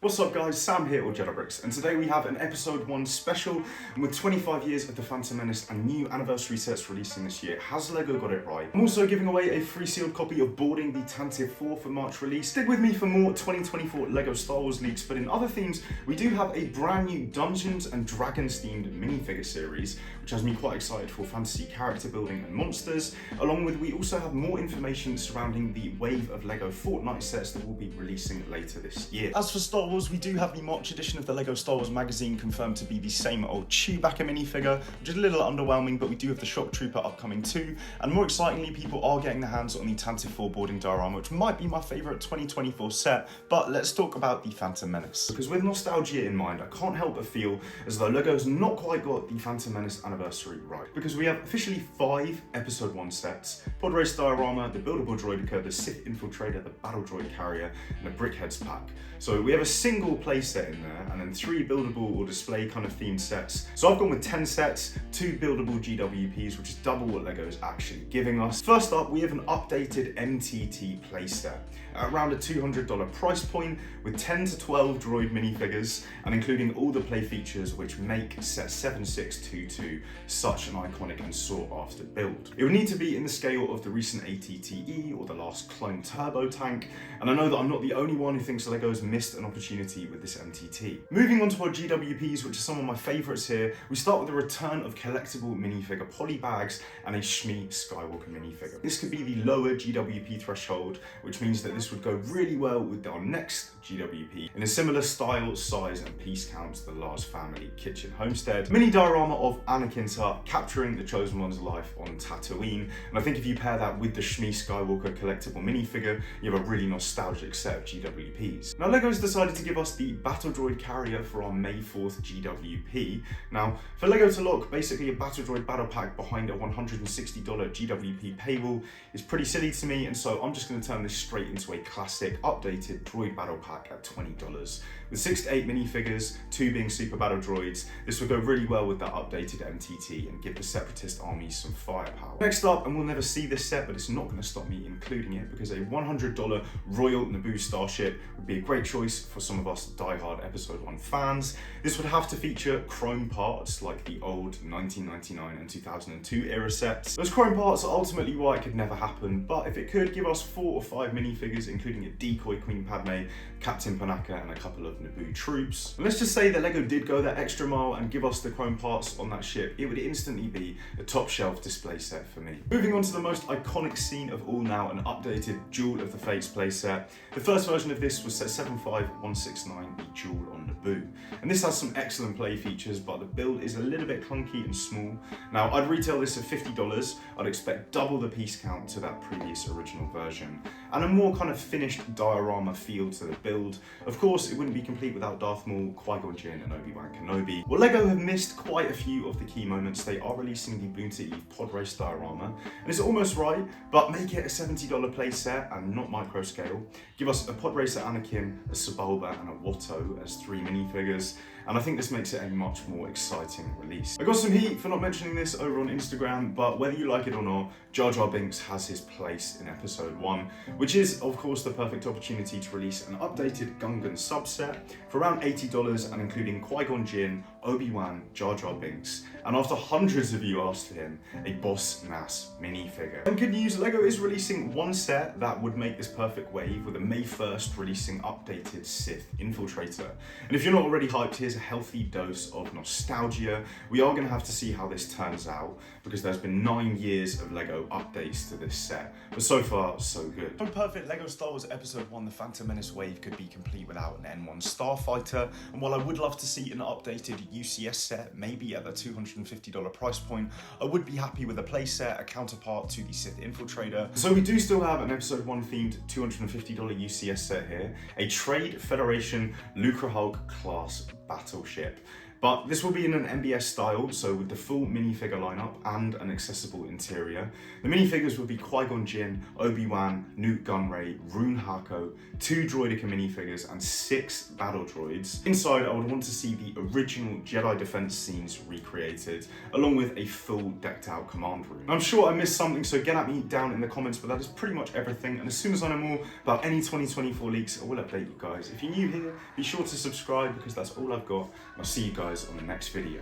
What's up guys, Sam here or Jedi Bricks, and today we have an episode 1 special, and with 25 years of the Phantom Menace and new anniversary sets releasing this year, has LEGO got it right? I'm also giving away a free sealed copy of Boarding the Tantive 4 for March release. Stick with me for more 2024 LEGO Star Wars leaks, but in other themes, we do have a brand new Dungeons and Dragons themed minifigure series, which has me quite excited for fantasy character building and monsters, along with we also have more information surrounding the wave of LEGO Fortnite sets that will be releasing later this year. As for Star Wars, we do have the March edition of the LEGO Star Wars magazine confirmed to be the same old Chewbacca minifigure, which is a little underwhelming, but we do have the Shock Trooper upcoming too, and more excitingly, people are getting their hands on the Tantive 4 boarding diorama, which might be my favourite 2024 set, but let's talk about the Phantom Menace. Because with nostalgia in mind, I can't help but feel as though LEGO's not quite got the Phantom Menace anniversary right, because we have officially 5 episode 1 sets: Podrace Diorama, the buildable droideka, the Sith Infiltrator, the battle droid carrier, and the Brickheads pack. So we have a single playset in there, and then 3 buildable or display kind of themed sets. So I've gone with 10 sets, 2 buildable GWPs, which is double what LEGO is actually giving us. First up, we have an updated MTT playset at around a $200 price point, with 10 to 12 droid minifigures, and including all the play features which make set 7622 such an iconic and sought after build. It would need to be in the scale of the recent ATTE or the last clone turbo tank, and I know that I'm not the only one who thinks LEGO's missed an opportunity with this MTT. Moving on to our GWPs, which are some of my favourites here, we start with the return of collectible minifigure poly bags and a Shmi Skywalker minifigure. This could be the lower GWP threshold, which means that this would go really well with our next GWP in a similar style, size and piece count to the Lars family kitchen homestead. Mini diorama of Anakin's hut capturing the Chosen One's life on Tatooine, and I think if you pair that with the Shmi Skywalker collectible minifigure, you have a really nostalgic set of GWPs. Now LEGO's decided to give us the battle droid carrier for our May 4th GWP. Now for LEGO to lock basically a battle droid battle pack behind a $160 GWP paywall is pretty silly to me, and so I'm just going to turn this straight into a classic updated droid battle pack at $20. With 6 to 8 minifigures, 2 being super battle droids, this would go really well with that updated MTT and give the separatist armies some firepower. Next up, and we'll never see this set, but it's not going to stop me including it, because a $100 Royal Naboo Starship would be a great choice for some of us die-hard episode 1 fans. This would have to feature chrome parts like the old 1999 and 2002 era sets. Those chrome parts are ultimately why it could never happen, but if it could give us 4 or 5 minifigures, including a decoy Queen Padme, Captain Panaka, and a couple of Naboo troops. And let's just say that LEGO did go that extra mile and give us the chrome parts on that ship, it would instantly be a top shelf display set for me. Moving on to the most iconic scene of all now, an updated Jewel of the Fates playset. The first version of this was set 75169, the Jewel on Naboo. And this has some excellent play features, but the build is a little bit clunky and small. Now I'd retail this at $50, I'd expect double the piece count to that previous original version, and a more kind of finished diorama feel to the build. Of course, it wouldn't be complete without Darth Maul, Qui-Gon Jinn and Obi-Wan Kenobi. Well, LEGO have missed quite a few of the key moments. They are releasing the Boonta Eve Podrace Diorama, and it's almost right, but make it a $70 playset and not micro scale. Give us a Podracer Anakin, a Sebulba and a Watto as 3 minifigures, and I think this makes it a much more exciting release. I got some heat for not mentioning this over on Instagram, but whether you like it or not, Jar Jar Binks has his place in episode 1, which is of course the perfect opportunity to release an updated Gungan subset for around $80 and including Qui-Gon Jinn, Obi-Wan, Jar Jar Binks, and after hundreds of you asked for him, a Boss Nass minifigure. And good news, LEGO is releasing one set that would make this perfect wave, with a May 1st releasing updated Sith Infiltrator. And if you're not already hyped, here's a healthy dose of nostalgia. We are going to have to see how this turns out, because there's been 9 years of LEGO updates to this set, but so far so good. So perfect, LEGO Star Wars Episode 1 The Phantom Menace wave could be complete without an N1 Starfighter, and while I would love to see an updated UCS set, maybe at the $250 price point, I would be happy with a playset, a counterpart to the Sith Infiltrator. So we do still have an Episode 1 themed $250 UCS set here, a Trade Federation Lucre Hulk class battleship. But this will be in an MBS style, so with the full minifigure lineup and an accessible interior. The minifigures will be Qui-Gon Jinn, Obi-Wan, Newt Gunray, Rune Hako, 2 Droideka minifigures and 6 battle droids. Inside, I would want to see the original Jedi defense scenes recreated, along with a full decked out command room. I'm sure I missed something, so get at me down in the comments, but that is pretty much everything. And as soon as I know more about any 2024 leaks, I will update you guys. If you're new here, be sure to subscribe because that's all I've got. I'll see you guys on the next video.